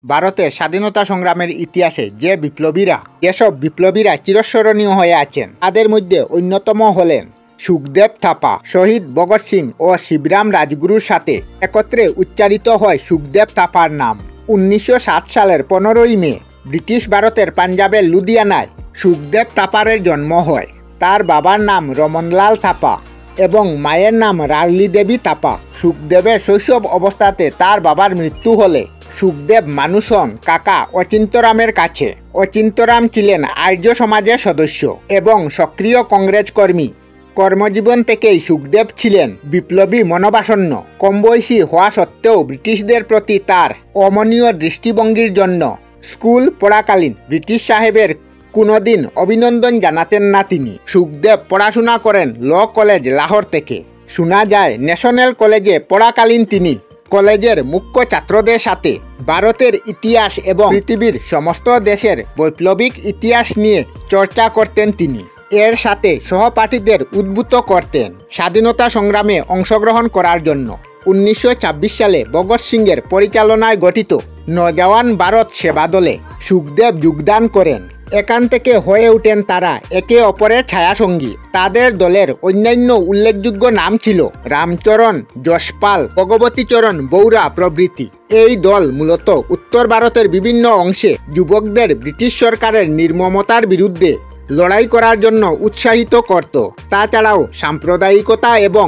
ভারতের স্বাধীনতা সংগ্রামের ইতিহাসে যেসব বিপ্লবীরা চিরস্মরণীয় হয়ে আছেন তাদের মধ্যে অন্যতম হলেন সুখদেব থাপা। শহীদ ভগৎ সিং ও শিবরাম রাজগুরুর সাথে একত্রে উচ্চারিত হয় সুখদেব থাপার নাম। 1907 সালের 15ই মে ব্রিটিশ ভারতের পাঞ্জাবের লুধিয়ানায় সুখদেব থাপারের জন্ম হয়। তার বাবার নাম রমনলাল থাপা এবং মায়ের নাম রাজলি দেবী থাপা। সুখদেবের শৈশব অবস্থাতে তার বাবার মৃত্যু হলে সুখদেব মানুষ হন কাকা অচিন্তরামের কাছে। অচিন্তরাম ছিলেন আর্য সমাজের সদস্য এবং সক্রিয় কংগ্রেস কর্মী। কর্মজীবন থেকেই সুখদেব ছিলেন বিপ্লবী মনোবাসন্ন। কম বয়সী হওয়া সত্ত্বেও ব্রিটিশদের প্রতি তার অমনীয় দৃষ্টিভঙ্গির জন্য স্কুল পড়াকালীন ব্রিটিশ সাহেবের কোনোদিন অভিনন্দন জানাতেন না তিনি। সুখদেব পড়াশোনা করেন ল কলেজ লাহোর থেকে। শোনা যায় ন্যাশনাল কলেজে পড়াকালীন তিনি কলেজের মুখ্য ছাত্রদের সাথে ভারতের ইতিহাস এবং পৃথিবীর সমস্ত দেশের বৈপ্লবিক ইতিহাস নিয়ে চর্চা করতেন তিনি। এর সাথে সহপাঠীদের উদ্বুদ্ধ করতেন স্বাধীনতা সংগ্রামে অংশগ্রহণ করার জন্য। 1926 সালে ভগৎ সিংয়ের পরিচালনায় গঠিত নওজওয়ান ভারত সেবা দলে সুখদেব যোগদান করেন। এখান থেকে হয়ে ওঠেন তারা একে অপরের ছায়াসঙ্গী। তাদের দলের অন্যান্য উল্লেখযোগ্য নাম ছিল রামচরণ, যশপাল, ভগবতীচরণ বৌরা প্রভৃতি। এই দল মূলত উত্তর ভারতের বিভিন্ন অংশে যুবকদের ব্রিটিশ সরকারের নির্মমতার বিরুদ্ধে লড়াই করার জন্য উৎসাহিত করত। তাছাড়াও সাম্প্রদায়িকতা এবং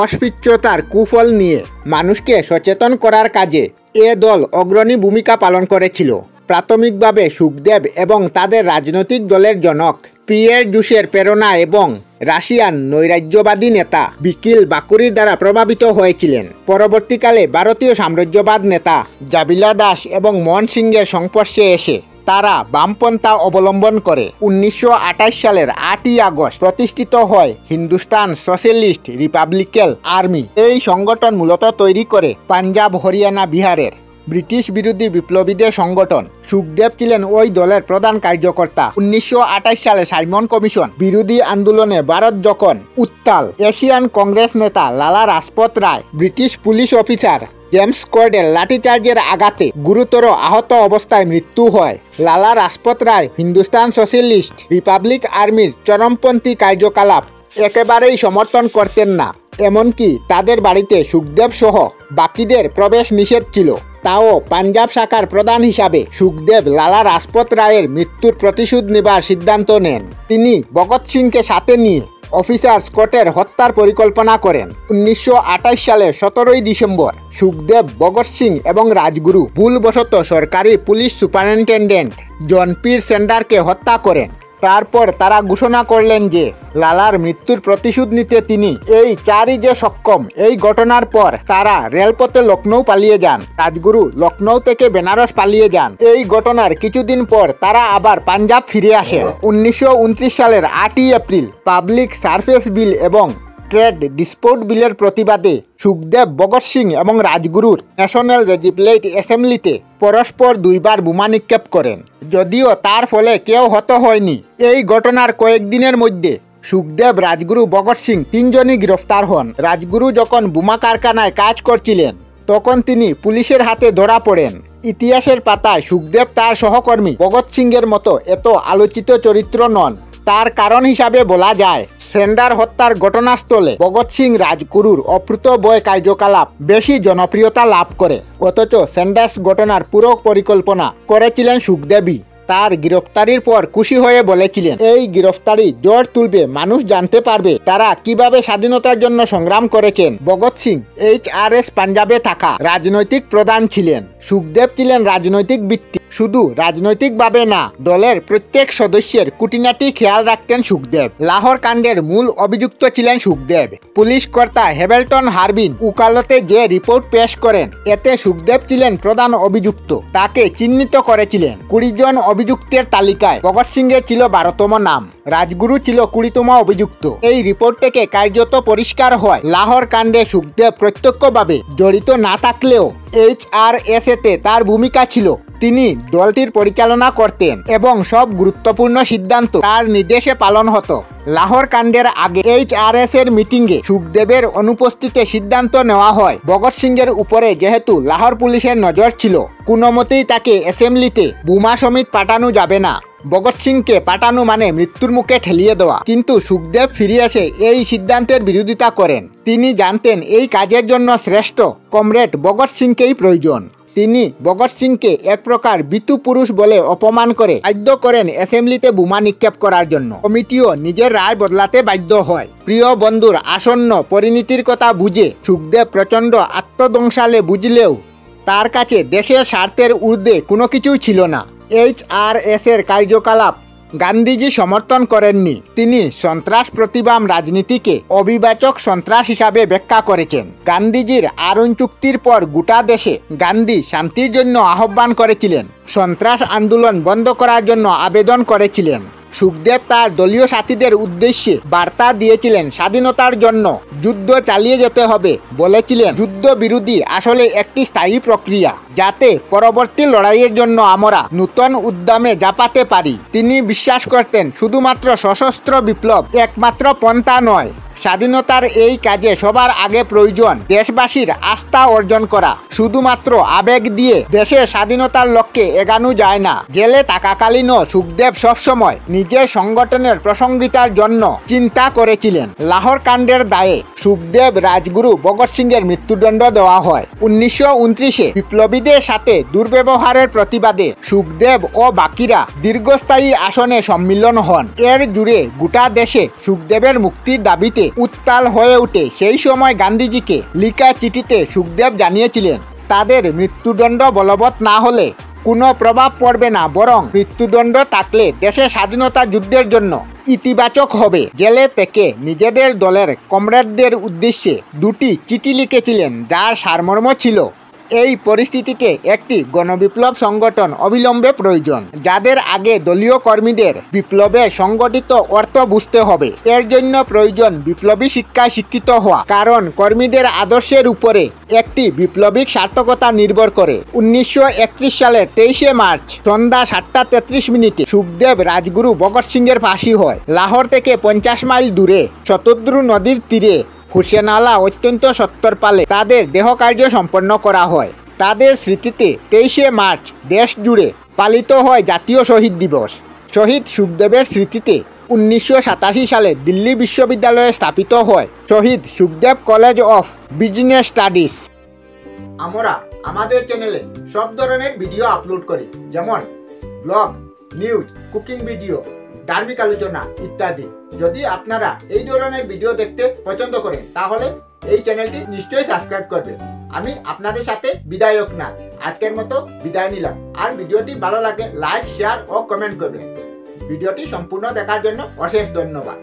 অস্পৃশ্যতার কুফল নিয়ে মানুষকে সচেতন করার কাজে এ দল অগ্রণী ভূমিকা পালন করেছিল। প্রাথমিকভাবে সুখদেব এবং তাদের রাজনৈতিক দলের জনক পিয়ের জুসের প্রেরণা এবং রাশিয়ান নৈরাজ্যবাদী নেতা বিকিল বাকুরির দ্বারা প্রভাবিত হয়েছিলেন। পরবর্তীকালে ভারতীয় সাম্রাজ্যবাদ নেতা জাবিলা দাস এবং মন সিংয়ের সংস্পর্শে এসে তারা বামপন্থা অবলম্বন করে 1928 সালের 8ই আগস্ট প্রতিষ্ঠিত হয় হিন্দুস্তান সোশ্যালিস্ট রিপাবলিকান আর্মি। এই সংগঠন মূলত তৈরি করে পাঞ্জাব, হরিয়ানা, বিহারের ব্রিটিশ বিরোধী বিপ্লবীদের সংগঠন। সুখদেব ছিলেন ওই দলের প্রধান কার্যকর্তা। 1928 সালে সাইমন কমিশন বিরোধী আন্দোলনে ভারত যখন উত্তাল, এশিয়ান কংগ্রেস নেতা লালা রাজপথ রায় ব্রিটিশ পুলিশ অফিসার জেমস কর্ডের লাঠিচার্জের আঘাতে গুরুতর আহত অবস্থায় মৃত্যু হয়। লালা রাজপথ রায় হিন্দুস্তান সোশ্যালিস্ট রিপাবলিক আর্মির চরমপন্থী কার্যকলাপ একেবারেই সমর্থন করতেন না। এমনকি তাদের বাড়িতে সুখদেব সহ বাকিদের প্রবেশ নিষেধ ছিল। তাও পাঞ্জাব শাখার প্রধান হিসাবে সুখদেব লালা রাজপথ রায়ের মৃত্যুর প্রতিশোধ নেবার সিদ্ধান্ত নেন। তিনি ভগৎ সিংকে সাথে নিয়ে অফিসার স্কটের হত্যার পরিকল্পনা করেন। 1928 সালের 17ই ডিসেম্বর সুখদেব, ভগৎ সিং এবং রাজগুরু ভুলবশত সরকারি পুলিশ সুপারিনটেন্ডেন্ট জন পি সেন্ডারকে হত্যা করেন। তারপর তারা ঘোষণা করলেন যে লালার মৃত্যুর প্রতিশোধ নিতে তিনি এই চারই যে সক্ষম। এই ঘটনার পর তারা রেলপথে লখনৌ পালিয়ে যান। রাজগুরু লখনৌ থেকে বেনারস পালিয়ে যান। এই ঘটনার কিছুদিন পর তারা আবার পাঞ্জাব ফিরে আসেন। 1929 সালের 8ই এপ্রিল পাবলিক সার্ভিস বিল এবং ট্রেড ডিসপিউট বিলের প্রতিবাদে সুখদেব, ভগৎ সিং এবং রাজগুরুর ন্যাশনাল লেজিসলেটিভ অ্যাসেম্বলিতে পরস্পর দুইবার বোমা নিক্ষেপ করেন। যদিও তার ফলে কেউ হত হয়নি। এই ঘটনার কয়েকদিনের মধ্যে সুখদেব, রাজগুরু, ভগৎ সিং তিনজনই গ্রেফতার হন। রাজগুরু যখন বোমা কারখানায় কাজ করছিলেন তখন তিনি পুলিশের হাতে ধরা পড়েন। ইতিহাসের পাতায় সুখদেব তার সহকর্মী ভগৎ সিংয়ের মতো এত আলোচিত চরিত্র নন। তার কারণ হিসাবে বলা যায় সেন্ডার হত্যার ঘটনাস্থলে ভগৎ সিং রাজগুরুর অপ্রুতভয় কার্যকলাপ বেশি জনপ্রিয়তা লাভ করে। অথচ সেন্ডার্স ঘটনার পুরো পরিকল্পনা করেছিলেন সুখদেবই। তার গ্রেফতারির পর খুশি হয়ে বলেছিলেন এই গ্রেফতারি জ্বর তুলবে, মানুষ জানতে পারবে তারা কিভাবে স্বাধীনতার জন্য সংগ্রাম করেছেন। ভগৎ সিং HRS পাঞ্জাবে থাকা রাজনৈতিক প্রধান ছিলেন। সুখদেব ছিলেন রাজনৈতিক ব্যক্তি। শুধু রাজনৈতিকভাবে না, দলের প্রত্যেক সদস্যের খুঁটিনাটি খেয়াল রাখতেন সুখদেব। লাহোর কাণ্ডের মূল অভিযুক্ত ছিলেন সুখদেব। পুলিশ কর্তা হ্যাভেলটন হারবিন উকালতে যে রিপোর্ট পেশ করেন এতে সুখদেব ছিলেন প্রধান অভিযুক্ত। তাকে চিহ্নিত করেছিলেন। 20 জন অভিযুক্তের তালিকায় ভগৎ সিংয়ের ছিল 12তম নাম, রাজগুরু ছিল 20তম অভিযুক্ত। এই রিপোর্ট থেকে কার্যত পরিষ্কার হয় লাহোর কাণ্ডে সুখদেব প্রত্যক্ষভাবে জড়িত না থাকলেও HRS-এতে তার ভূমিকা ছিল। তিনি দলটির পরিচালনা করতেন এবং সব গুরুত্বপূর্ণ সিদ্ধান্ত তার নির্দেশে পালন হতো। লাহোর কাণ্ডের আগে HRS এর মিটিংয়ে সুখদেবের অনুপস্থিতিতে সিদ্ধান্ত নেওয়া হয় ভগৎ সিংয়ের উপরে যেহেতু লাহোর পুলিশের নজর ছিল কোনো মতেই তাকে অ্যাসেম্বলিতে বোমা সমেত পাঠানো যাবে না। ভগৎ সিংকে পাঠানো মানে মৃত্যুর মুখে ঠেলিয়ে দেওয়া। কিন্তু সুখদেব ফিরে এসে এই সিদ্ধান্তের বিরোধিতা করেন। তিনি জানতেন এই কাজের জন্য শ্রেষ্ঠ কমরেড ভগৎ সিংকেই প্রয়োজন। তিনি ভগৎ সিংকে এক প্রকার বিতু পুরুষ বলে অপমান করে বাধ্য করেন অ্যাসেম্বলিতে বোমা নিক্ষেপ করার জন্য। কমিটিও নিজের রায় বদলাতে বাধ্য হয়। প্রিয় বন্ধুর আসন্ন পরিণতির কথা বুঝে সুখদেব প্রচণ্ড আত্মধ্বংসালে বুঝলেও তার কাছে দেশের স্বার্থের ঊর্ধ্বে কোনো কিছুই ছিল না। HRS এর কার্যকলাপ গান্ধীজি সমর্থন করেননি। তিনি সন্ত্রাস প্রতিবাম রাজনীতিকে অবিবেচক সন্ত্রাস হিসাবে ব্যাখ্যা করেছেন। গান্ধীজির আরুণ চুক্তির পর গোটা দেশে গান্ধী শান্তির জন্য আহ্বান করেছিলেন, সন্ত্রাস আন্দোলন বন্ধ করার জন্য আবেদন করেছিলেন। সুখদেব তার দলীয় সাথীদের উদ্দেশ্যে বার্তা দিয়েছিলেন স্বাধীনতার জন্য যুদ্ধ চালিয়ে যেতে হবে। বলেছিলেন যুদ্ধ বিরোধী আসলে একটি স্থায়ী প্রক্রিয়া, যাতে পরবর্তী লড়াইয়ের জন্য আমরা নূতন উদ্যমে ঝাঁপাতে পারি। তিনি বিশ্বাস করতেন শুধুমাত্র সশস্ত্র বিপ্লব একমাত্র পন্থা নয়। স্বাধীনতার এই কাজে সবার আগে প্রয়োজন দেশবাসীর আস্থা অর্জন করা। শুধুমাত্র আবেগ দিয়ে দেশের স্বাধীনতার লক্ষ্যে এগানো যায় না। জেলে থাকাকালীনও সুখদেব সবসময় নিজের সংগঠনের প্রসঙ্গিতার জন্য চিন্তা করেছিলেন। লাহোর কাণ্ডের দায়ে সুখদেব রাজগুরু ভগৎ সিংয়ের মৃত্যুদণ্ড দেওয়া হয়। 1929-এ বিপ্লবীদের সাথে দুর্ব্যবহারের প্রতিবাদে সুখদেব ও বাকিরা দীর্ঘস্থায়ী আসনে সম্মিলন হন। এর জুড়ে গোটা দেশে সুখদেবের মুক্তির দাবিতে উত্তাল হয়ে ওঠে। সেই সময় গান্ধীজিকে লিখা চিঠিতে সুখদেব জানিয়েছিলেন তাদের মৃত্যুদণ্ড বলবৎ না হলে কোনো প্রভাব পড়বে না, বরং মৃত্যুদণ্ড থাকলে দেশের স্বাধীনতা যুদ্ধের জন্য ইতিবাচক হবে। জেলে থেকে নিজেদের দলের কমরেডদের উদ্দেশ্যে দুটি চিঠি লিখেছিলেন, যার সারমর্ম ছিল এই পরিস্থিতিতে একটি গণবিপ্লব সংগঠন অবিলম্বে প্রয়োজন। যাদের আগে দলীয় কর্মীদের বিপ্লবের সংগঠিত অর্থ বুঝতে হবে। এর জন্য প্রয়োজন বিপ্লবী শিক্ষায় শিক্ষিত হওয়া, কারণ কর্মীদের আদর্শের উপরে একটি বিপ্লবিক সার্থকতা নির্ভর করে। 1931 সালের 23শে মার্চ সন্ধ্যা 7:33 সুখদেব রাজগুরু ভগৎ সিংয়ের ফাঁসি হয়। লাহোর থেকে 50 মাইল দূরে শতদ্রু নদীর তীরে হুসেনআলা অত্যন্ত সত্তর পালে তাদের দেহকার্য সম্পন্ন করা হয়। তাদের স্মৃতিতে 23শে মার্চ দেশ জুড়ে পালিত হয় জাতীয় শহীদ দিবস। শহীদ সুখদেবের স্মৃতিতে 1987 সালে দিল্লি বিশ্ববিদ্যালয়ে স্থাপিত হয় Shaheed Sukhdev College of Business Studies. আমরা আমাদের চ্যানেলে সব ধরনের ভিডিও আপলোড করি, যেমন ব্লগ, নিউজ, কুকিং ভিডিও, ধার্মিক আলোচনা ইত্যাদি। যদি আপনারা এই ধরনের ভিডিও দেখতে পছন্দ করেন তাহলে এই চ্যানেলটি নিশ্চয়ই সাবস্ক্রাইব করবেন। আমি আপনাদের সাথে বিদায়ক না, আজকের মতো বিদায় নিলাম। আর ভিডিওটি ভালো লাগে লাইক, শেয়ার ও কমেন্ট করবেন। ভিডিওটি সম্পূর্ণ দেখার জন্য অশেষ ধন্যবাদ।